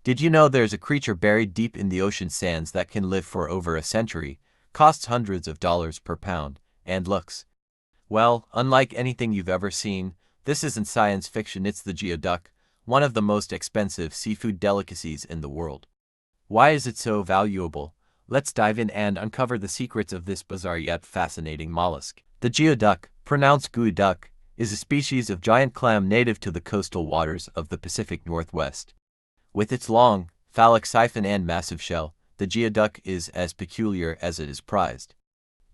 Did you know there's a creature buried deep in the ocean sands that can live for over a century, costs hundreds of dollars per pound, and looks, well, unlike anything you've ever seen? This isn't science fiction, it's the geoduck, one of the most expensive seafood delicacies in the world. Why is it so valuable? Let's dive in and uncover the secrets of this bizarre yet fascinating mollusk. The geoduck, pronounced geoduck, is a species of giant clam native to the coastal waters of the Pacific Northwest. With its long, phallic siphon and massive shell, the geoduck is as peculiar as it is prized.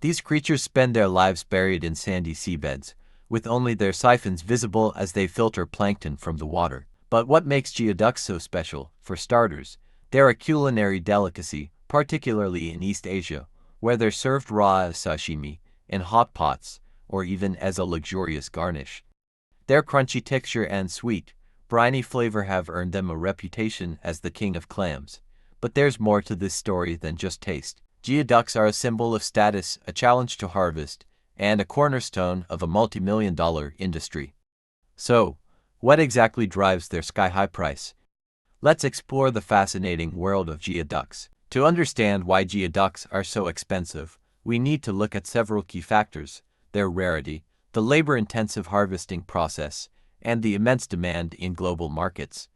These creatures spend their lives buried in sandy seabeds, with only their siphons visible as they filter plankton from the water. But what makes geoducks so special? For starters, they're a culinary delicacy, particularly in East Asia, where they're served raw as sashimi, in hot pots, or even as a luxurious garnish. Their crunchy texture and sweet, briny flavor have earned them a reputation as the king of clams. But there's more to this story than just taste. Geoducks are a symbol of status, a challenge to harvest, and a cornerstone of a multi-million-dollar industry. So, what exactly drives their sky-high price? Let's explore the fascinating world of geoducks. To understand why geoducks are so expensive, we need to look at several key factors: their rarity, the labor-intensive harvesting process, and the immense demand in global markets.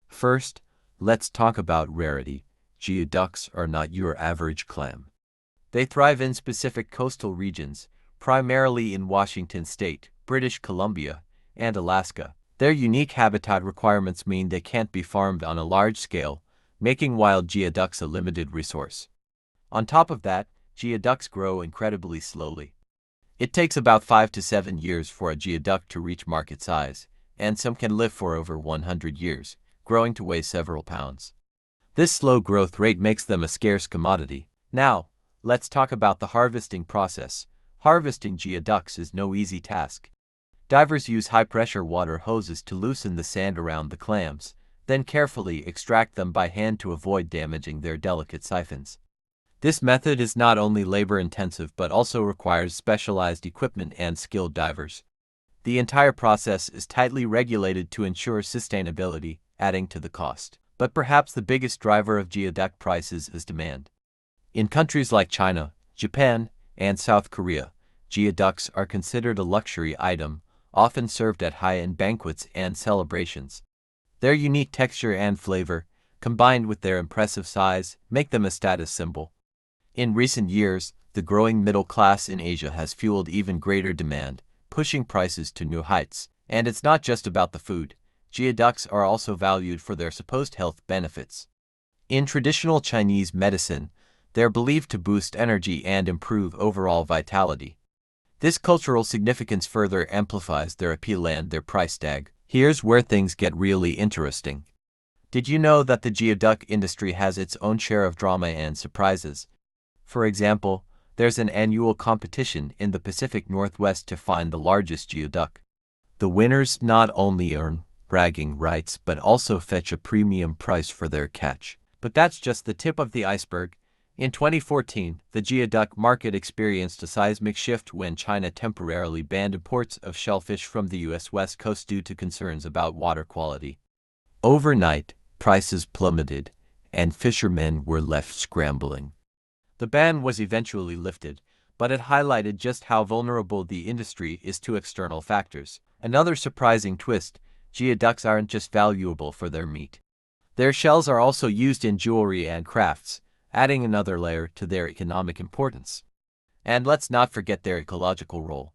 First, let's talk about rarity. Geoducks are not your average clam. They thrive in specific coastal regions, primarily in Washington State, British Columbia, and Alaska. Their unique habitat requirements mean they can't be farmed on a large scale, making wild geoducks a limited resource. On top of that, geoducks grow incredibly slowly. It takes about 5 to 7 years for a geoduck to reach market size, and some can live for over 100 years, growing to weigh several pounds. This slow growth rate makes them a scarce commodity. Now, let's talk about the harvesting process. Harvesting geoducks is no easy task. Divers use high-pressure water hoses to loosen the sand around the clams, then carefully extract them by hand to avoid damaging their delicate siphons. This method is not only labor-intensive but also requires specialized equipment and skilled divers. The entire process is tightly regulated to ensure sustainability, adding to the cost. But perhaps the biggest driver of geoduck prices is demand. In countries like China, Japan, and South Korea, geoducks are considered a luxury item, often served at high-end banquets and celebrations. Their unique texture and flavor, combined with their impressive size, make them a status symbol. In recent years, the growing middle class in Asia has fueled even greater demand, pushing prices to new heights. And it's not just about the food. Geoducks are also valued for their supposed health benefits. In traditional Chinese medicine, they're believed to boost energy and improve overall vitality. This cultural significance further amplifies their appeal and their price tag. Here's where things get really interesting. Did you know that the geoduck industry has its own share of drama and surprises? For example, there's an annual competition in the Pacific Northwest to find the largest geoduck. The winners not only earn bragging rights but also fetch a premium price for their catch. But that's just the tip of the iceberg. In 2014, the geoduck market experienced a seismic shift when China temporarily banned imports of shellfish from the U.S. West Coast due to concerns about water quality. Overnight, prices plummeted, and fishermen were left scrambling. The ban was eventually lifted, but it highlighted just how vulnerable the industry is to external factors. Another surprising twist: geoducks aren't just valuable for their meat. Their shells are also used in jewelry and crafts, adding another layer to their economic importance. And let's not forget their ecological role.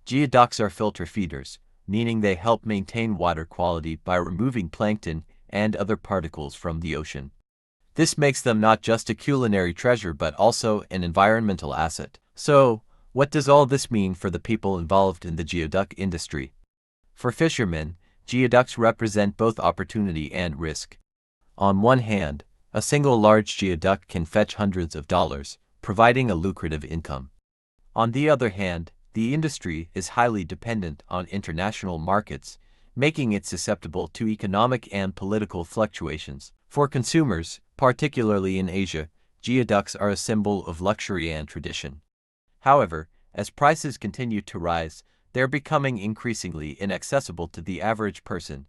Geoducks are filter feeders, meaning they help maintain water quality by removing plankton and other particles from the ocean. This makes them not just a culinary treasure but also an environmental asset. So, what does all this mean for the people involved in the geoduck industry? For fishermen, geoducks represent both opportunity and risk. On one hand, a single large geoduck can fetch hundreds of dollars, providing a lucrative income. On the other hand, the industry is highly dependent on international markets, making it susceptible to economic and political fluctuations. For consumers, particularly in Asia, geoducks are a symbol of luxury and tradition. However, as prices continue to rise, they're becoming increasingly inaccessible to the average person.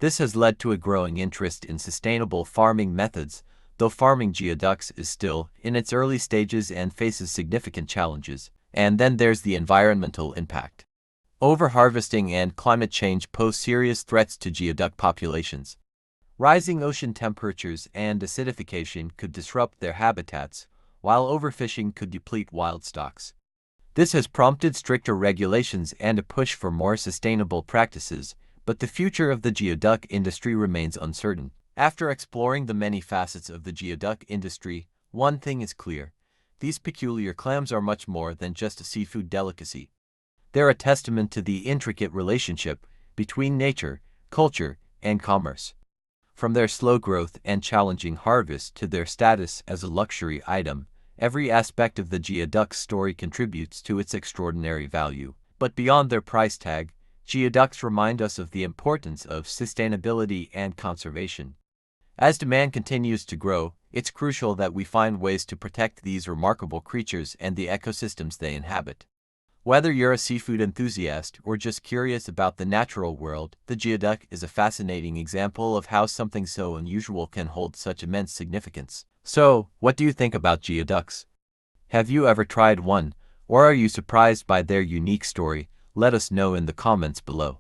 This has led to a growing interest in sustainable farming methods, though farming geoducks is still in its early stages and faces significant challenges. And then there's the environmental impact. Overharvesting and climate change pose serious threats to geoduck populations. Rising ocean temperatures and acidification could disrupt their habitats, while overfishing could deplete wild stocks. This has prompted stricter regulations and a push for more sustainable practices, but the future of the geoduck industry remains uncertain. After exploring the many facets of the geoduck industry, one thing is clear: these peculiar clams are much more than just a seafood delicacy. They're a testament to the intricate relationship between nature, culture, and commerce. From their slow growth and challenging harvest to their status as a luxury item, every aspect of the geoduck's story contributes to its extraordinary value. But beyond their price tag, geoducks remind us of the importance of sustainability and conservation. As demand continues to grow, it's crucial that we find ways to protect these remarkable creatures and the ecosystems they inhabit. Whether you're a seafood enthusiast or just curious about the natural world, the geoduck is a fascinating example of how something so unusual can hold such immense significance. So, what do you think about geoducks? Have you ever tried one, or are you surprised by their unique story? Let us know in the comments below.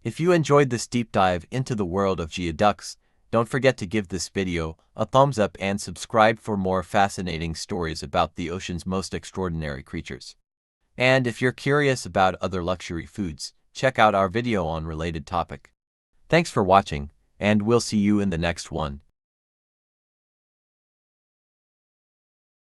If you enjoyed this deep dive into the world of geoducks, don't forget to give this video a thumbs up and subscribe for more fascinating stories about the ocean's most extraordinary creatures. And if you're curious about other luxury foods, check out our video on related topic. Thanks for watching, and we'll see you in the next one.